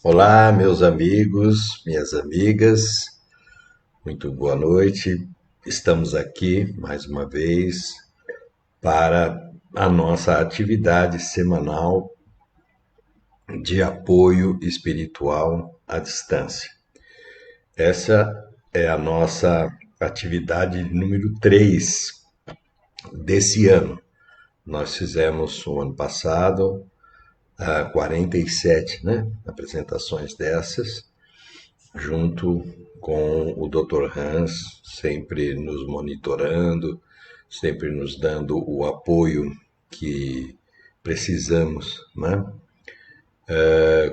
Olá, meus amigos, minhas amigas, muito boa noite. Estamos aqui mais uma vez para a nossa atividade semanal de apoio espiritual à distância. Essa é a nossa atividade número 3 desse ano. Nós fizemos o ano passado 47, apresentações dessas, junto com o Dr. Hans, sempre nos monitorando, sempre nos dando o apoio que precisamos, né?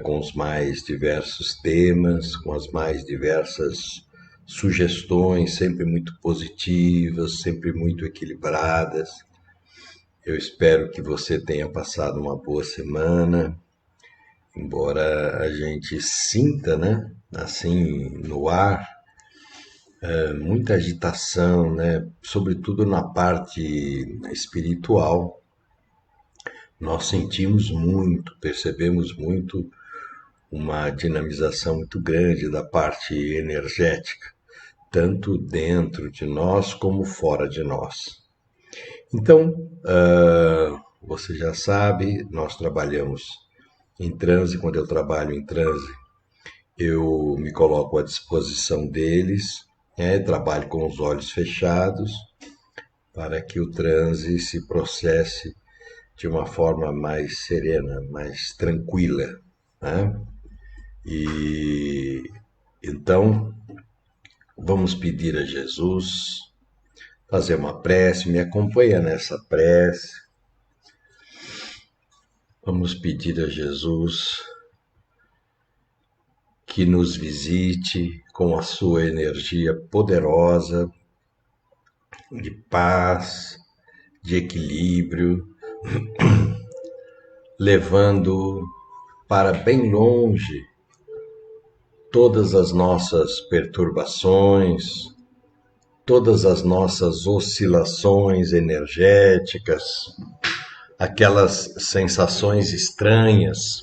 Com os mais diversos temas, com as mais diversas sugestões, sempre muito positivas, sempre muito equilibradas. Eu espero que você tenha passado uma boa semana, embora a gente sinta, né, assim, no ar, muita agitação, né? Sobretudo na parte espiritual, nós sentimos muito, percebemos muito uma dinamização muito grande da parte energética, tanto dentro de nós como fora de nós. Então, você já sabe, nós trabalhamos em transe. Quando eu trabalho em transe, eu me coloco à disposição deles, trabalho com os olhos fechados, para que o transe se processe de uma forma mais serena, mais tranquila, né? E então vamos pedir a Jesus, fazer uma prece, me acompanha nessa prece. Vamos pedir a Jesus que nos visite com a sua energia poderosa de paz, de equilíbrio, levando para bem longe todas as nossas perturbações, todas as nossas oscilações energéticas, aquelas sensações estranhas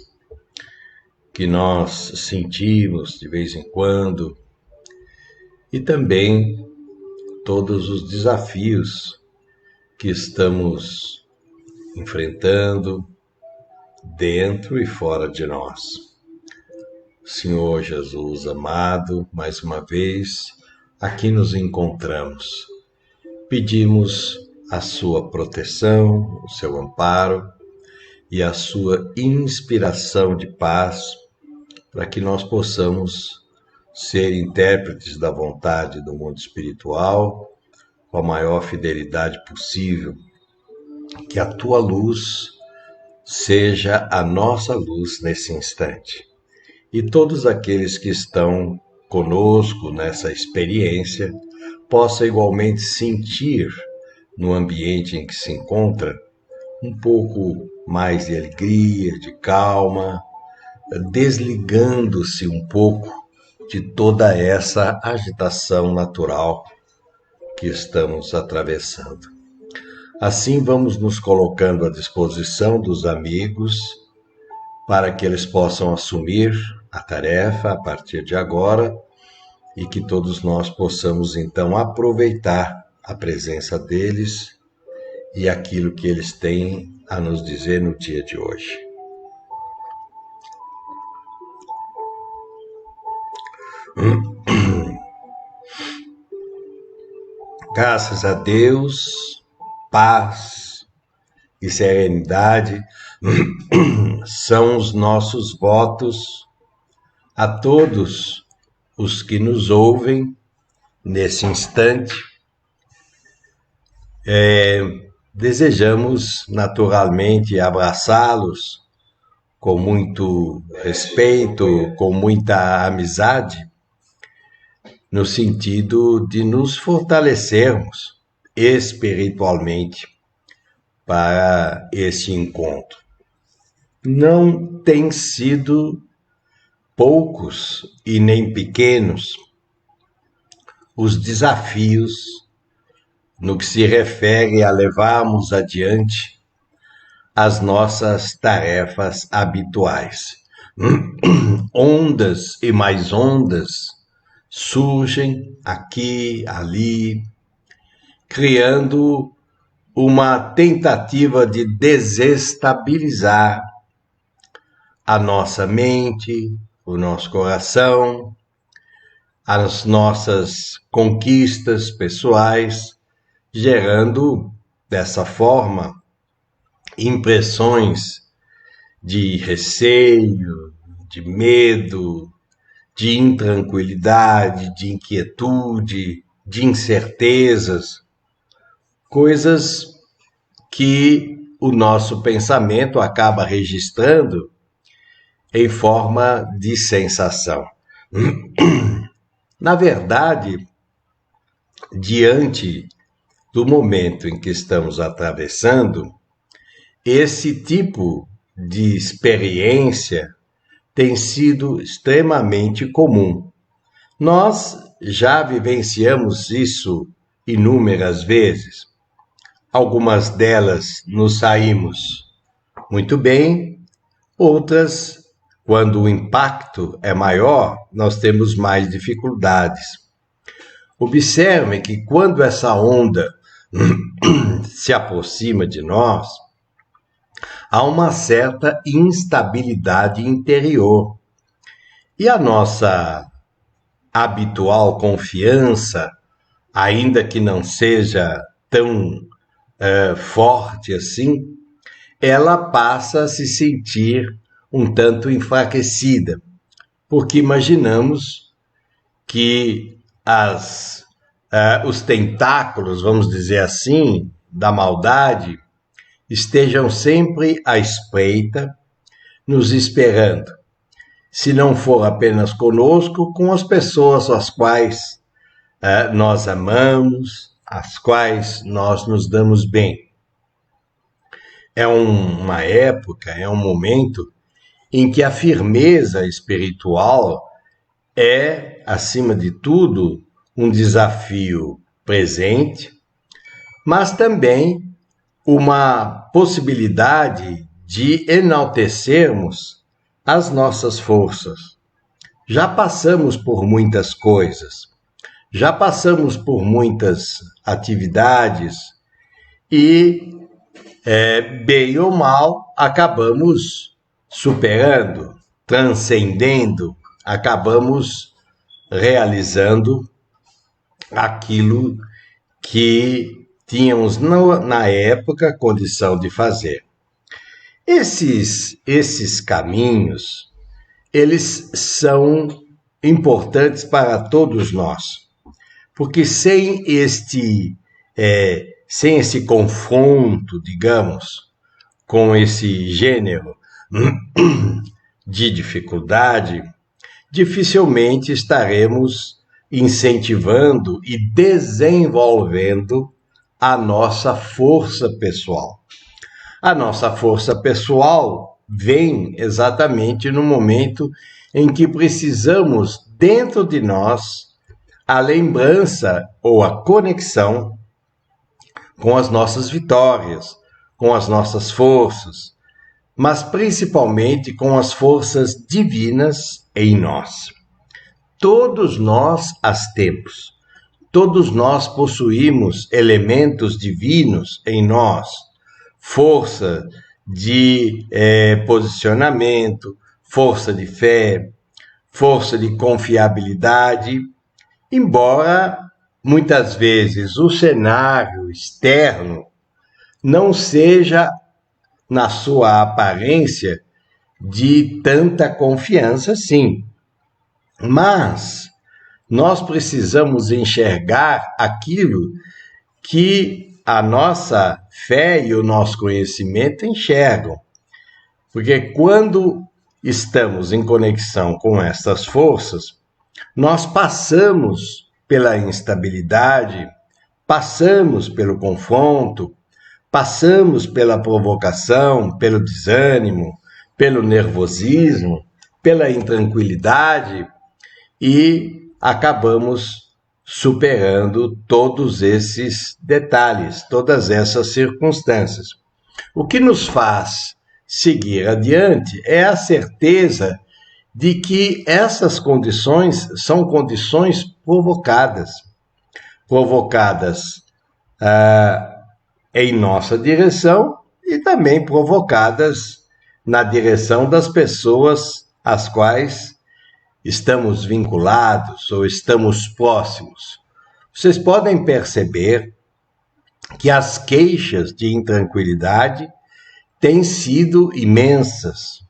que nós sentimos de vez em quando, e também todos os desafios que estamos enfrentando dentro e fora de nós. Senhor Jesus amado, mais uma vez aqui nos encontramos. Pedimos a sua proteção, o seu amparo e a sua inspiração de paz, para que nós possamos ser intérpretes da vontade do mundo espiritual com a maior fidelidade possível. Que a tua luz seja a nossa luz nesse instante. E todos aqueles que estão conosco nessa experiência possam igualmente sentir no ambiente em que se encontra um pouco mais de alegria, de calma, desligando-se um pouco de toda essa agitação natural que estamos atravessando. Assim, vamos nos colocando à disposição dos amigos para que eles possam assumir a tarefa a partir de agora e que todos nós possamos então aproveitar a presença deles e aquilo que eles têm a nos dizer no dia de hoje. Graças a Deus, paz e serenidade são os nossos votos a todos os que nos ouvem nesse instante. Desejamos naturalmente abraçá-los com muito respeito, com muita amizade, no sentido de nos fortalecermos espiritualmente para esse encontro. Não tem sido poucos e nem pequenos os desafios no que se refere a levarmos adiante as nossas tarefas habituais. ondas e mais ondas surgem aqui, ali, criando uma tentativa de desestabilizar a nossa mente, o nosso coração, as nossas conquistas pessoais, gerando dessa forma impressões de receio, de medo, de intranquilidade, de inquietude, de incertezas, coisas que o nosso pensamento acaba registrando em forma de sensação. Na verdade, diante do momento em que estamos atravessando, esse tipo de experiência tem sido extremamente comum. Nós já vivenciamos isso inúmeras vezes. Algumas delas nos saímos muito bem, outras, quando o impacto é maior, nós temos mais dificuldades. Observe que quando essa onda se aproxima de nós, há uma certa instabilidade interior. E a nossa habitual confiança, ainda que não seja tão forte assim, ela passa a se sentir um tanto enfraquecida, porque imaginamos que os tentáculos, vamos dizer assim, da maldade, estejam sempre à espreita, nos esperando. Se não for apenas conosco, com as pessoas às quais nós amamos, às quais nós nos damos bem. É uma época, é um momento em que a firmeza espiritual é, acima de tudo, um desafio presente, mas também uma possibilidade de enaltecermos as nossas forças. Já passamos por muitas coisas, já passamos por muitas atividades e, bem ou mal, acabamos superando, transcendendo, acabamos realizando aquilo que tínhamos na época condição de fazer. Esses caminhos, eles são importantes para todos nós, porque sem esse confronto, digamos, com esse gênero de dificuldade, dificilmente estaremos incentivando e desenvolvendo a nossa força pessoal. A nossa força pessoal vem exatamente no momento em que precisamos, dentro de nós, a lembrança ou a conexão com as nossas vitórias, com as nossas forças, mas principalmente com as forças divinas em nós. Todos nós as temos. Todos nós possuímos elementos divinos em nós, força de posicionamento, força de fé, força de confiabilidade, embora muitas vezes o cenário externo não seja, na sua aparência, de tanta confiança, sim. Mas nós precisamos enxergar aquilo que a nossa fé e o nosso conhecimento enxergam. Porque quando estamos em conexão com essas forças, nós passamos pela instabilidade, passamos pelo confronto, passamos pela provocação, pelo desânimo, pelo nervosismo, pela intranquilidade e acabamos superando todos esses detalhes, todas essas circunstâncias. O que nos faz seguir adiante é a certeza de que essas condições são condições provocadas em nossa direção e também provocadas na direção das pessoas às quais estamos vinculados ou estamos próximos. Vocês podem perceber que as queixas de intranquilidade têm sido imensas,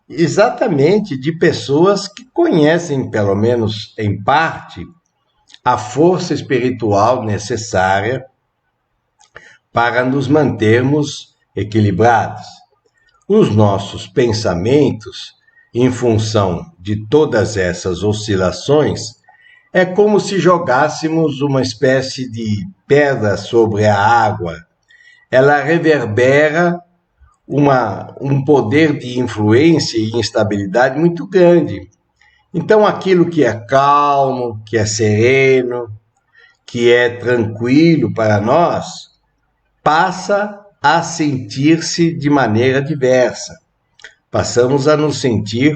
exatamente de pessoas que conhecem, pelo menos em parte, a força espiritual necessária para nos mantermos equilibrados. Os nossos pensamentos, em função de todas essas oscilações, é como se jogássemos uma espécie de pedra sobre a água. Ela reverbera um poder de influência e instabilidade muito grande. Então, aquilo que é calmo, que é sereno, que é tranquilo para nós, passa a sentir-se de maneira diversa. Passamos a nos sentir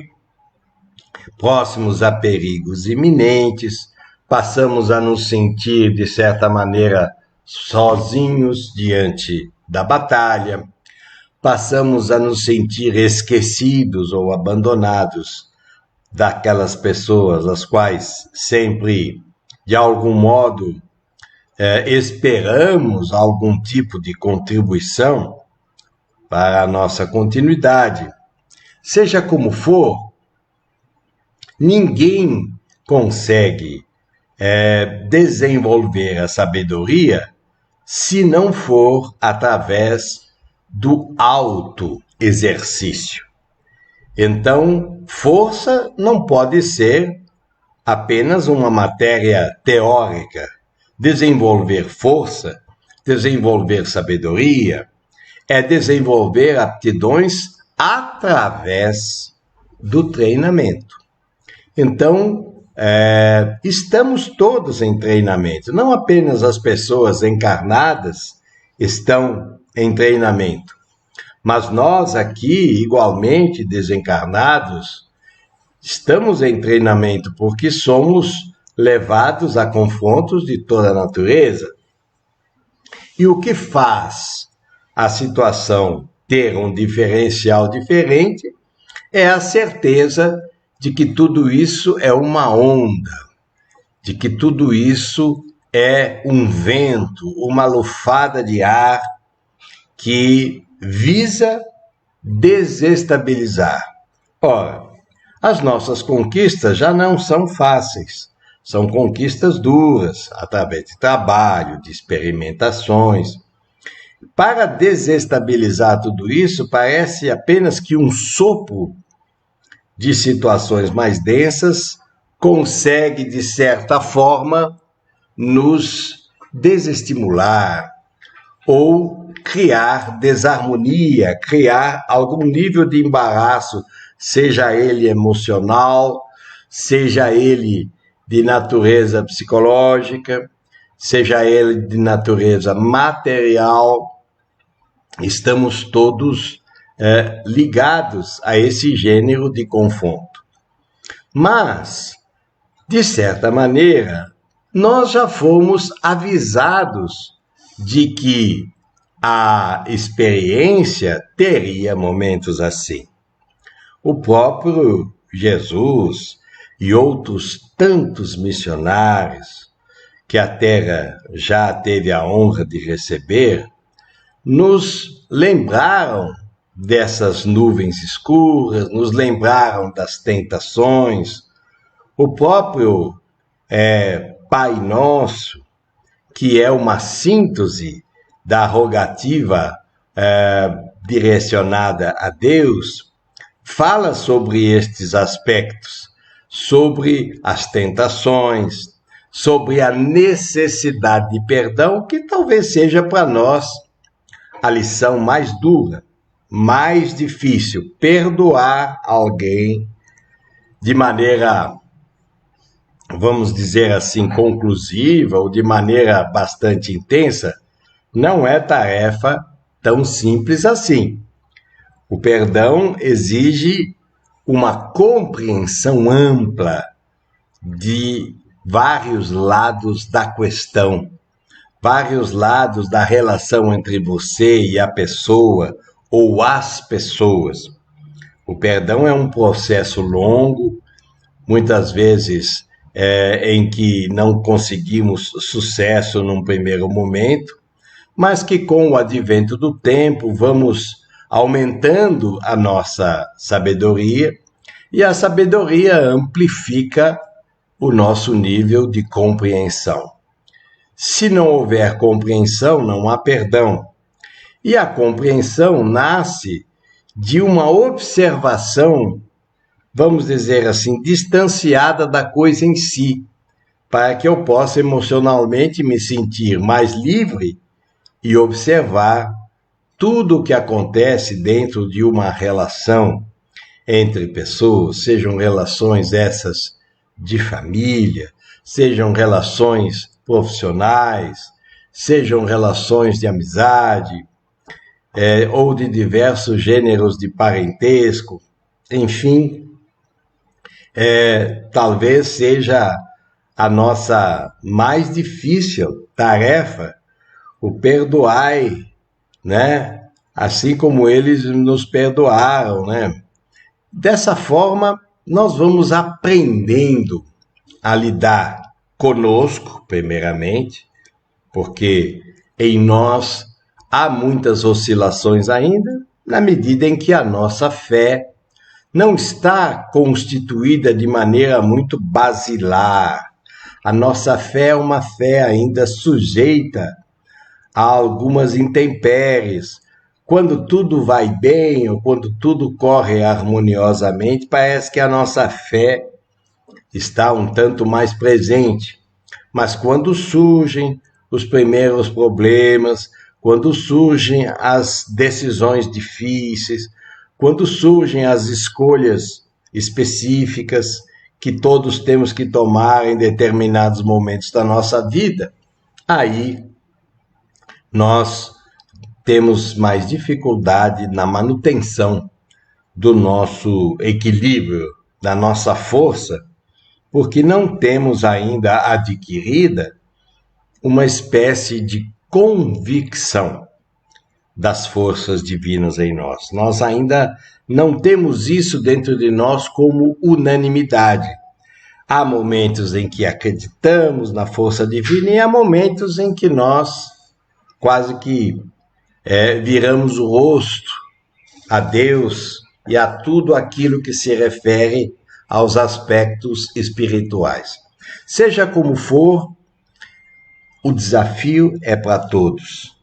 próximos a perigos iminentes, passamos a nos sentir, de certa maneira, sozinhos diante da batalha, passamos a nos sentir esquecidos ou abandonados daquelas pessoas as quais sempre, de algum modo, esperamos algum tipo de contribuição para a nossa continuidade. Seja como for, ninguém consegue desenvolver a sabedoria se não for através do autoexercício. Então, força não pode ser apenas uma matéria teórica. Desenvolver força, desenvolver sabedoria, é desenvolver aptidões através do treinamento. Então, estamos todos em treinamento, não apenas as pessoas encarnadas estão em treinamento, mas nós aqui, igualmente desencarnados, estamos em treinamento porque somos levados a confrontos de toda a natureza. E o que faz a situação ter um diferencial diferente é a certeza de que tudo isso é uma onda, de que tudo isso é um vento, uma lufada de ar que visa desestabilizar. Ora, as nossas conquistas já não são fáceis, são conquistas duras, através de trabalho, de experimentações. Para desestabilizar tudo isso, parece apenas que um sopro de situações mais densas consegue, de certa forma, nos desestimular ou criar desarmonia, criar algum nível de embaraço, seja ele emocional, seja ele de natureza psicológica, seja ele de natureza material. Estamos todos ligados a esse gênero de confronto. Mas, de certa maneira, nós já fomos avisados de que a experiência teria momentos assim. O próprio Jesus e outros tantos missionários que a Terra já teve a honra de receber, nos lembraram dessas nuvens escuras, nos lembraram das tentações. O próprio Pai Nosso, que é uma síntese da rogativa direcionada a Deus, fala sobre estes aspectos, sobre as tentações, sobre a necessidade de perdão, que talvez seja para nós a lição mais dura, mais difícil. Perdoar alguém de maneira, vamos dizer assim, conclusiva ou de maneira bastante intensa, não é tarefa tão simples assim. O perdão exige uma compreensão ampla de vários lados da questão, vários lados da relação entre você e a pessoa ou as pessoas. O perdão é um processo longo, muitas vezes em que não conseguimos sucesso num primeiro momento, mas que com o advento do tempo vamos aumentando a nossa sabedoria e a sabedoria amplifica o nosso nível de compreensão. Se não houver compreensão, não há perdão. E a compreensão nasce de uma observação, vamos dizer assim, distanciada da coisa em si, para que eu possa emocionalmente me sentir mais livre e observar tudo o que acontece dentro de uma relação entre pessoas, sejam relações essas de família, sejam relações profissionais, sejam relações de amizade, ou de diversos gêneros de parentesco, enfim, talvez seja a nossa mais difícil tarefa, o perdoar, né? Assim como eles nos perdoaram, né? Dessa forma, nós vamos aprendendo a lidar conosco, primeiramente, porque em nós há muitas oscilações ainda, na medida em que a nossa fé não está constituída de maneira muito basilar. A nossa fé é uma fé ainda sujeita a algumas intempéries. Quando tudo vai bem ou quando tudo corre harmoniosamente, parece que a nossa fé está um tanto mais presente. Mas quando surgem os primeiros problemas, quando surgem as decisões difíceis, quando surgem as escolhas específicas que todos temos que tomar em determinados momentos da nossa vida, aí nós temos mais dificuldade na manutenção do nosso equilíbrio, da nossa força, porque não temos ainda adquirida uma espécie de convicção das forças divinas em nós. Nós ainda não temos isso dentro de nós como unanimidade. Há momentos em que acreditamos na força divina e há momentos em que nós quase que viramos o rosto a Deus e a tudo aquilo que se refere aos aspectos espirituais. Seja como for, o desafio é para todos.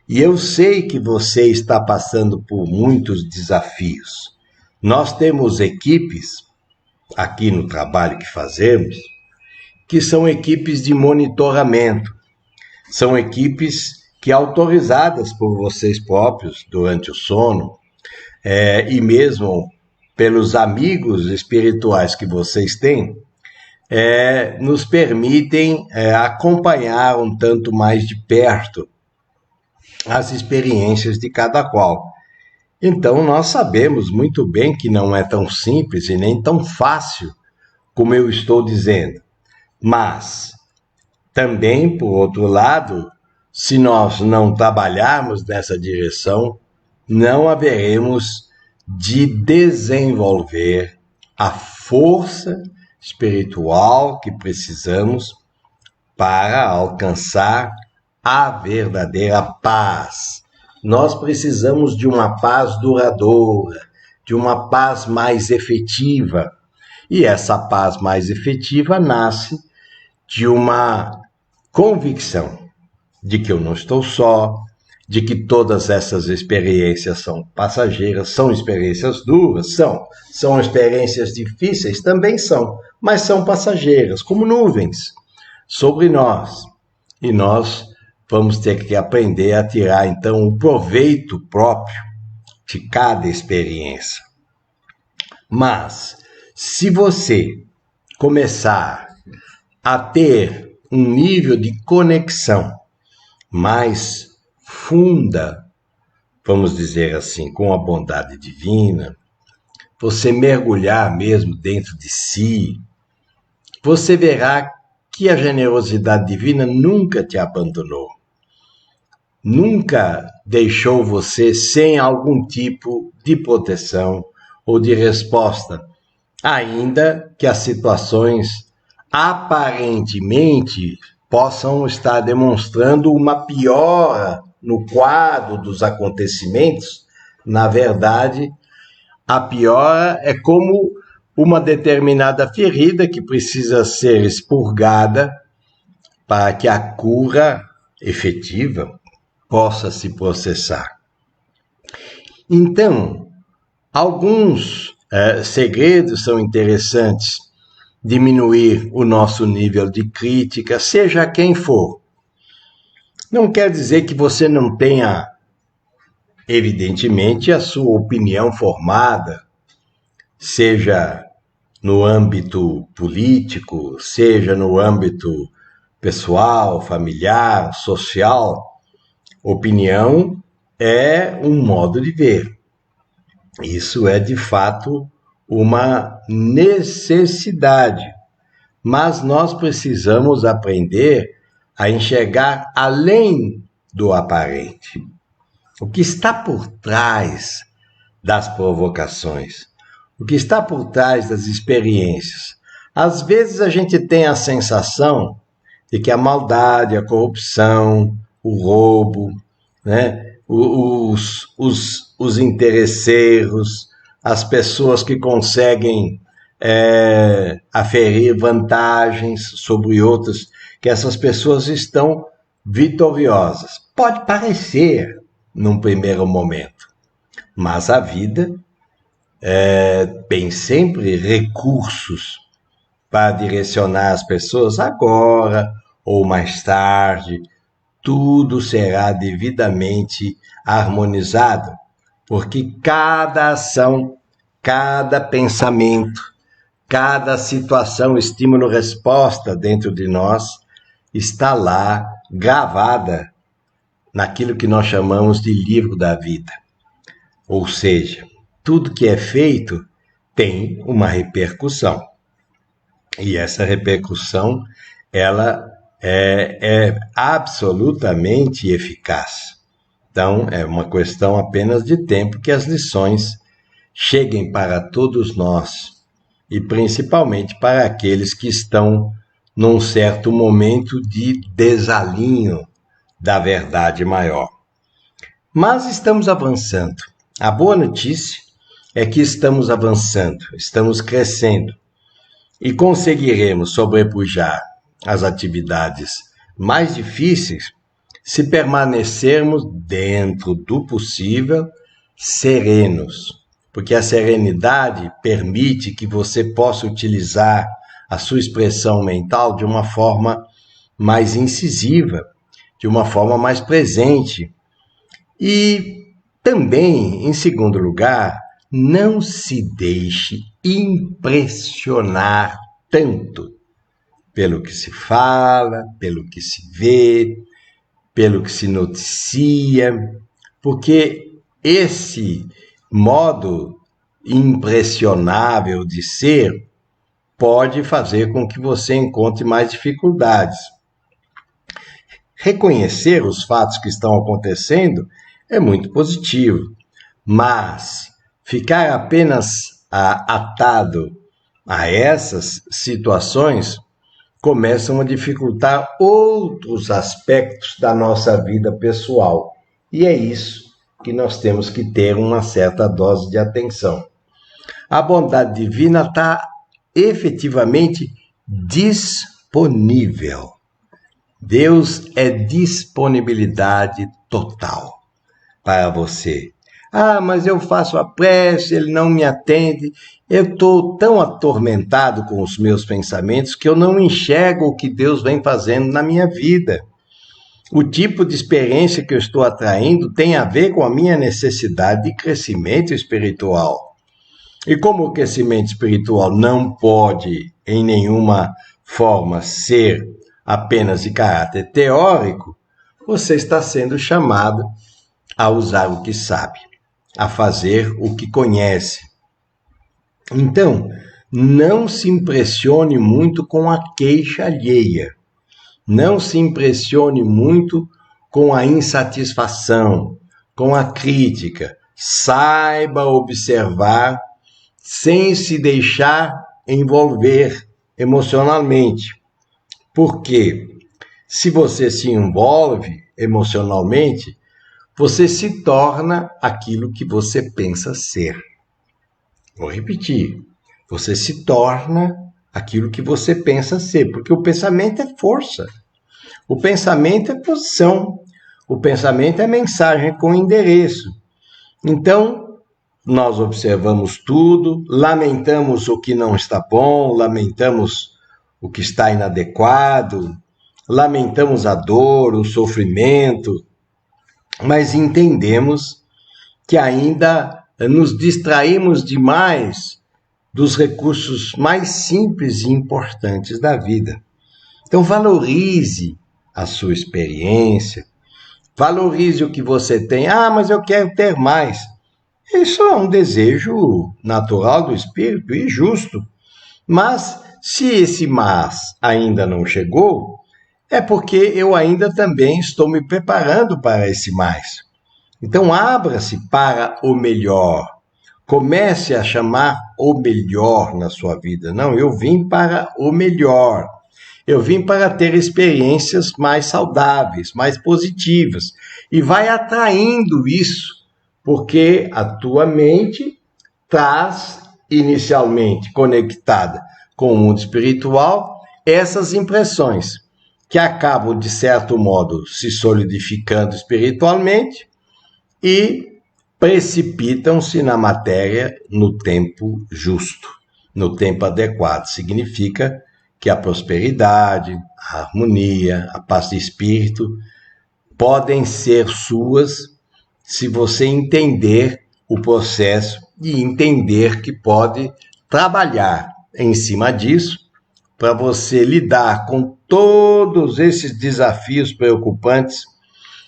E eu sei que você está passando por muitos desafios. Nós temos equipes, aqui no trabalho que fazemos, que são equipes de monitoramento. São equipes que, autorizadas por vocês próprios durante o sono, e mesmo pelos amigos espirituais que vocês têm, nos permitem acompanhar um tanto mais de perto as experiências de cada qual. Então, nós sabemos muito bem que não é tão simples e nem tão fácil como eu estou dizendo. Mas, também, por outro lado, se nós não trabalharmos nessa direção, não haveremos de desenvolver a força espiritual que precisamos para alcançar a verdadeira paz. Nós precisamos de uma paz duradoura, de uma paz mais efetiva. E essa paz mais efetiva nasce de uma convicção de que eu não estou só, de que todas essas experiências são passageiras, são experiências duras, são experiências difíceis, também são, mas são passageiras, como nuvens sobre nós. E nós vamos ter que aprender a tirar, então, o proveito próprio de cada experiência. Mas, se você começar a ter um nível de conexão mais funda, vamos dizer assim, com a bondade divina, você mergulhar mesmo dentro de si, você verá que a generosidade divina nunca te abandonou. Nunca deixou você sem algum tipo de proteção ou de resposta, ainda que as situações aparentemente possam estar demonstrando uma piora no quadro dos acontecimentos. Na verdade, a piora é como uma determinada ferida que precisa ser expurgada para que a cura efetiva possa se processar. Então, alguns segredos são interessantes. Diminuir o nosso nível de crítica, seja quem for. Não quer dizer que você não tenha, evidentemente, a sua opinião formada, seja no âmbito político, seja no âmbito pessoal, familiar, social. Opinião é um modo de ver. Isso é, de fato, uma necessidade. Mas nós precisamos aprender a enxergar além do aparente. O que está por trás das provocações, o que está por trás das experiências. Às vezes a gente tem a sensação de que a maldade, a corrupção, o roubo, né, os interesseiros, as pessoas que conseguem aferir vantagens sobre outras, que essas pessoas estão vitoriosas. Pode parecer num primeiro momento, mas a vida tem sempre recursos para direcionar as pessoas agora ou mais tarde. Tudo será devidamente harmonizado, porque cada ação, cada pensamento, cada situação, estímulo, resposta dentro de nós está lá gravada naquilo que nós chamamos de livro da vida. Ou seja, tudo que é feito tem uma repercussão. E essa repercussão, ela é absolutamente eficaz. Então, é uma questão apenas de tempo que as lições cheguem para todos nós, e principalmente para aqueles que estão num certo momento de desalinho da verdade maior. Mas estamos avançando. A boa notícia é que estamos avançando, estamos crescendo e conseguiremos sobrepujar as atividades mais difíceis se permanecermos dentro do possível serenos, porque a serenidade permite que você possa utilizar a sua expressão mental de uma forma mais incisiva, de uma forma mais presente. E também, em segundo lugar, não se deixe impressionar tanto pelo que se fala, pelo que se vê, pelo que se noticia, porque esse modo impressionável de ser pode fazer com que você encontre mais dificuldades. Reconhecer os fatos que estão acontecendo é muito positivo, mas ficar apenas atado a essas situações começam a dificultar outros aspectos da nossa vida pessoal. E é isso que nós temos que ter uma certa dose de atenção. A bondade divina está efetivamente disponível. Deus é disponibilidade total para você. Ah, mas eu faço a prece, ele não me atende. Eu estou tão atormentado com os meus pensamentos que eu não enxergo o que Deus vem fazendo na minha vida. O tipo de experiência que eu estou atraindo tem a ver com a minha necessidade de crescimento espiritual. E como o crescimento espiritual não pode, em nenhuma forma, ser apenas de caráter teórico, você está sendo chamado a usar o que sabe, a fazer o que conhece. Então, não se impressione muito com a queixa alheia. Não se impressione muito com a insatisfação, com a crítica. Saiba observar sem se deixar envolver emocionalmente. Porque se você se envolve emocionalmente, você se torna aquilo que você pensa ser. Vou repetir. Você se torna aquilo que você pensa ser, porque o pensamento é força. O pensamento é posição. O pensamento é mensagem com endereço. Então, nós observamos tudo, lamentamos o que não está bom, lamentamos o que está inadequado, lamentamos a dor, o sofrimento, mas entendemos que ainda nos distraímos demais dos recursos mais simples e importantes da vida. Então, valorize a sua experiência, valorize o que você tem. Ah, mas eu quero ter mais. Isso é um desejo natural do espírito e justo. Mas, se esse mas ainda não chegou, é porque eu ainda também estou me preparando para esse mais. Então, abra-se para o melhor. Comece a chamar o melhor na sua vida. Não, eu vim para o melhor. Eu vim para ter experiências mais saudáveis, mais positivas. E vai atraindo isso, porque a tua mente traz, inicialmente conectada com o mundo espiritual, essas impressões, que acabam, de certo modo, se solidificando espiritualmente e precipitam-se na matéria no tempo justo, no tempo adequado. Significa que a prosperidade, a harmonia, a paz de espírito podem ser suas se você entender o processo e entender que pode trabalhar em cima disso para você lidar com todos esses desafios preocupantes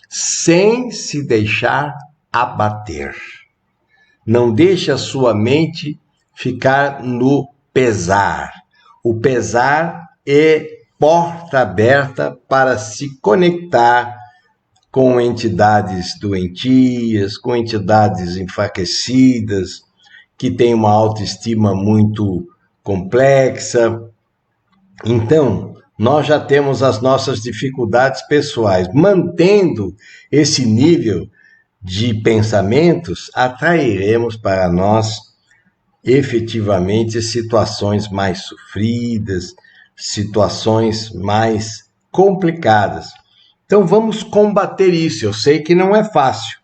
sem se deixar abater. Não deixe a sua mente ficar no pesar. O pesar é porta aberta para se conectar com entidades doentias, com entidades enfraquecidas, que têm uma autoestima muito complexa. Então, nós já temos as nossas dificuldades pessoais. Mantendo esse nível de pensamentos, atrairemos para nós efetivamente situações mais sofridas, situações mais complicadas. Então vamos combater isso. Eu sei que não é fácil,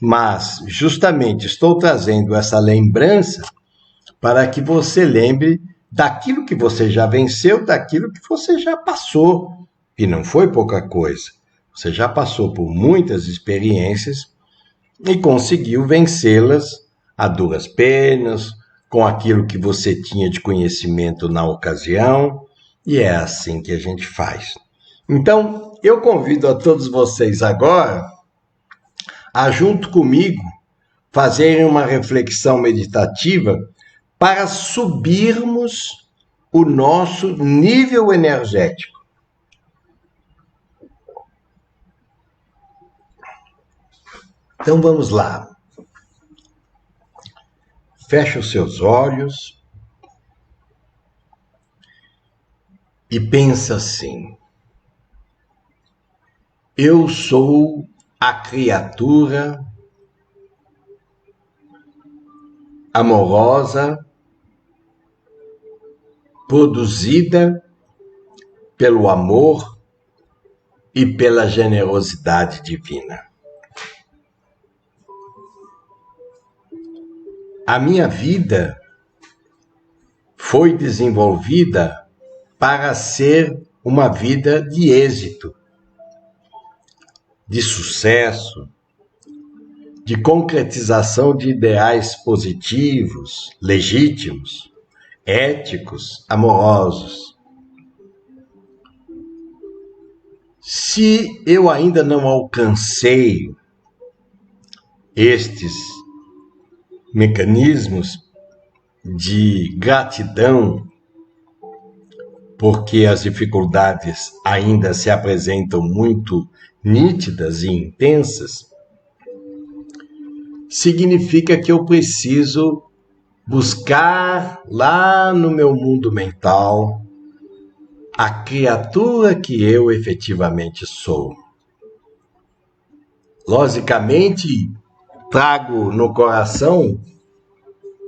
mas justamente estou trazendo essa lembrança para que você lembre daquilo que você já venceu, daquilo que você já passou, e não foi pouca coisa. Você já passou por muitas experiências e conseguiu vencê-las a duras penas, com aquilo que você tinha de conhecimento na ocasião, e é assim que a gente faz. Então, eu convido a todos vocês agora a, junto comigo, fazerem uma reflexão meditativa para subirmos o nosso nível energético. Então vamos lá. Feche os seus olhos e pensa assim: eu sou a criatura amorosa, produzida pelo amor e pela generosidade divina. A minha vida foi desenvolvida para ser uma vida de êxito, de sucesso, de concretização de ideais positivos, legítimos, éticos, amorosos. Se eu ainda não alcancei estes mecanismos, de gratidão, porque as dificuldades ainda se apresentam muito nítidas e intensas, significa que eu preciso buscar lá no meu mundo mental a criatura que eu efetivamente sou. Logicamente, trago no coração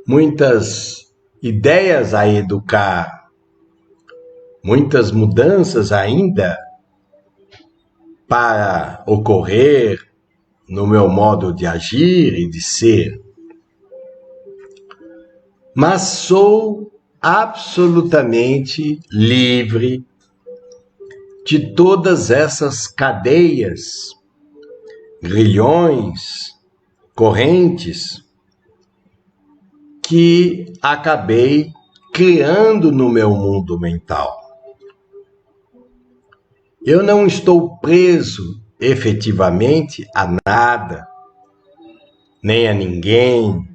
muitas ideias a educar, muitas mudanças ainda para ocorrer no meu modo de agir e de ser. Mas sou absolutamente livre de todas essas cadeias, grilhões, correntes que acabei criando no meu mundo mental. Eu não estou preso efetivamente a nada, nem a ninguém.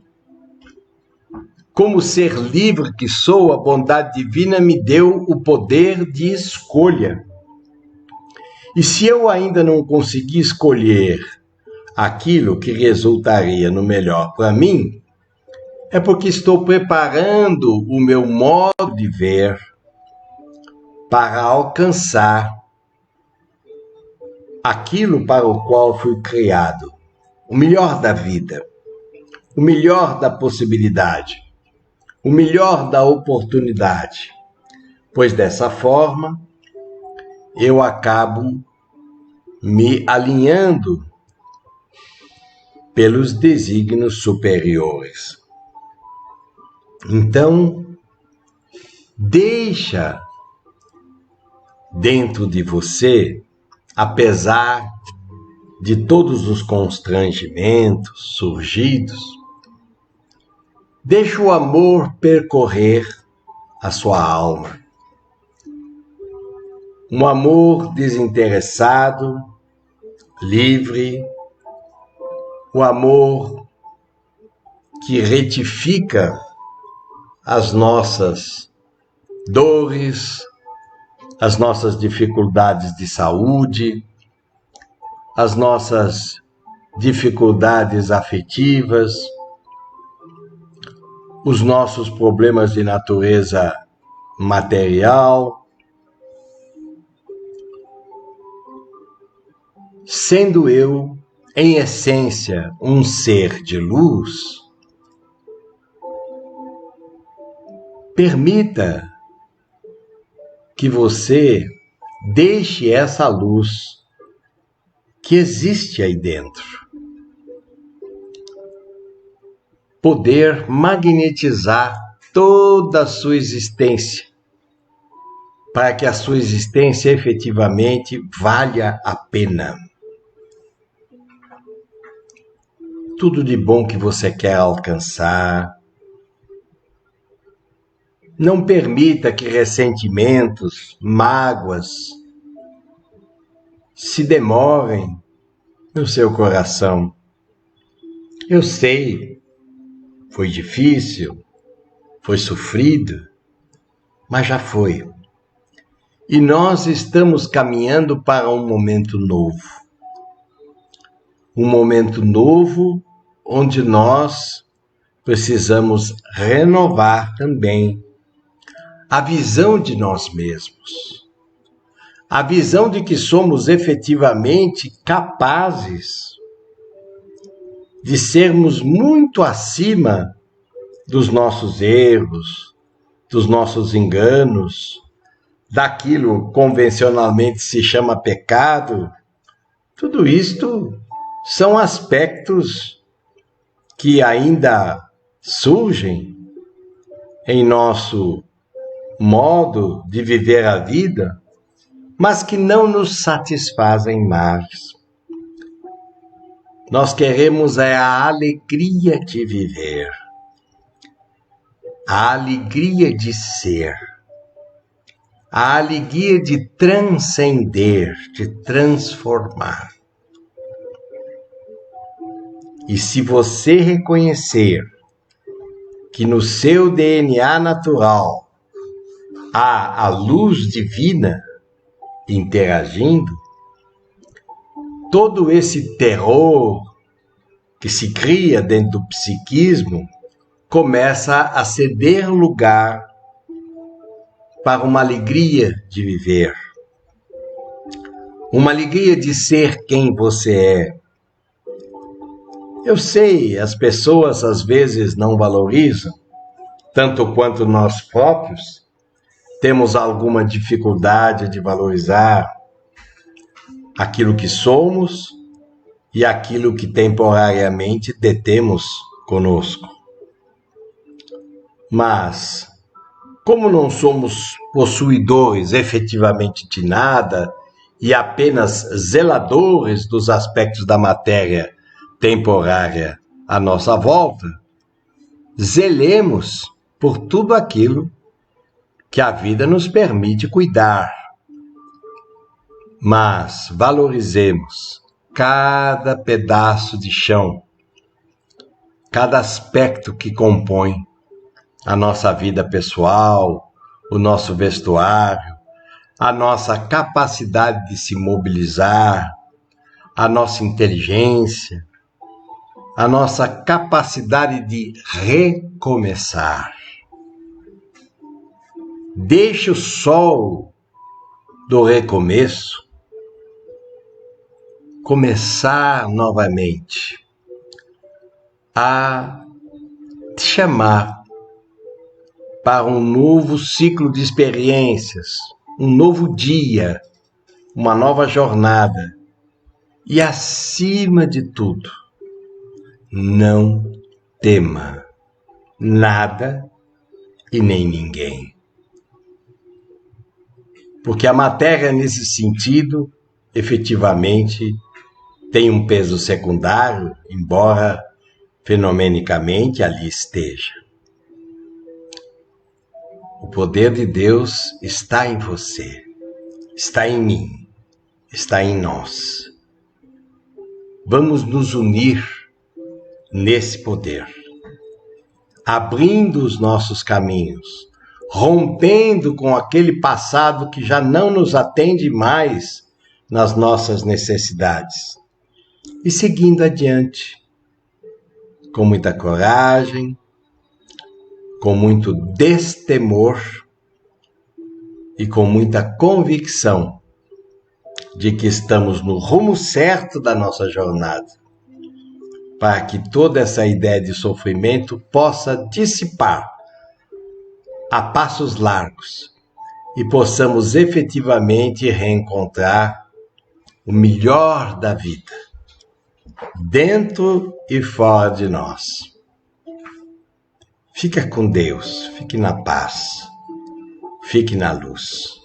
Como ser livre que sou, a bondade divina me deu o poder de escolha. E se eu ainda não consegui escolher aquilo que resultaria no melhor para mim, é porque estou preparando o meu modo de ver para alcançar aquilo para o qual fui criado, o melhor da vida, o melhor da possibilidade, o melhor da oportunidade, pois dessa forma eu acabo me alinhando pelos desígnios superiores. Então, deixa dentro de você, apesar de todos os constrangimentos surgidos, deixa o amor percorrer a sua alma. Um amor desinteressado, livre, o amor que retifica as nossas dores, as nossas dificuldades de saúde, as nossas dificuldades afetivas, os nossos problemas de natureza material. Sendo eu, em essência, um ser de luz, permita que você deixe essa luz que existe aí dentro poder magnetizar toda a sua existência, para que a sua existência efetivamente valha a pena. Tudo de bom que você quer alcançar. Não permita que ressentimentos, mágoas se demorem no seu coração. Eu sei, foi difícil, foi sofrido, mas já foi. E nós estamos caminhando para um momento novo. Um momento novo onde nós precisamos renovar também a visão de nós mesmos. A visão de que somos efetivamente capazes de sermos muito acima dos nossos erros, dos nossos enganos, daquilo convencionalmente se chama pecado. Tudo isto são aspectos que ainda surgem em nosso modo de viver a vida, mas que não nos satisfazem mais. Nós queremos a alegria de viver, a alegria de ser, a alegria de transcender, de transformar. E se você reconhecer que no seu DNA natural há a luz divina interagindo, todo esse terror que se cria dentro do psiquismo começa a ceder lugar para uma alegria de viver, uma alegria de ser quem você é. Eu sei, as pessoas às vezes não valorizam, tanto quanto nós próprios temos alguma dificuldade de valorizar aquilo que somos e aquilo que temporariamente detemos conosco. Mas, como não somos possuidores efetivamente de nada e apenas zeladores dos aspectos da matéria temporária à nossa volta, zelemos por tudo aquilo que a vida nos permite cuidar. Mas valorizemos cada pedaço de chão, cada aspecto que compõe a nossa vida pessoal, o nosso vestuário, a nossa capacidade de se mobilizar, a nossa inteligência, a nossa capacidade de recomeçar. Deixe o sol do recomeço começar novamente a te chamar para um novo ciclo de experiências, um novo dia, uma nova jornada. E, acima de tudo, não tema nada e nem ninguém. Porque a matéria, nesse sentido, efetivamente, tem um peso secundário, embora fenomenicamente ali esteja. O poder de Deus está em você, está em mim, está em nós. Vamos nos unir nesse poder, abrindo os nossos caminhos, rompendo com aquele passado que já não nos atende mais nas nossas necessidades e seguindo adiante, com muita coragem, com muito destemor e com muita convicção de que estamos no rumo certo da nossa jornada, para que toda essa ideia de sofrimento possa dissipar a passos largos e possamos efetivamente reencontrar o melhor da vida, dentro e fora de nós. Fica com Deus, fique na paz, fique na luz.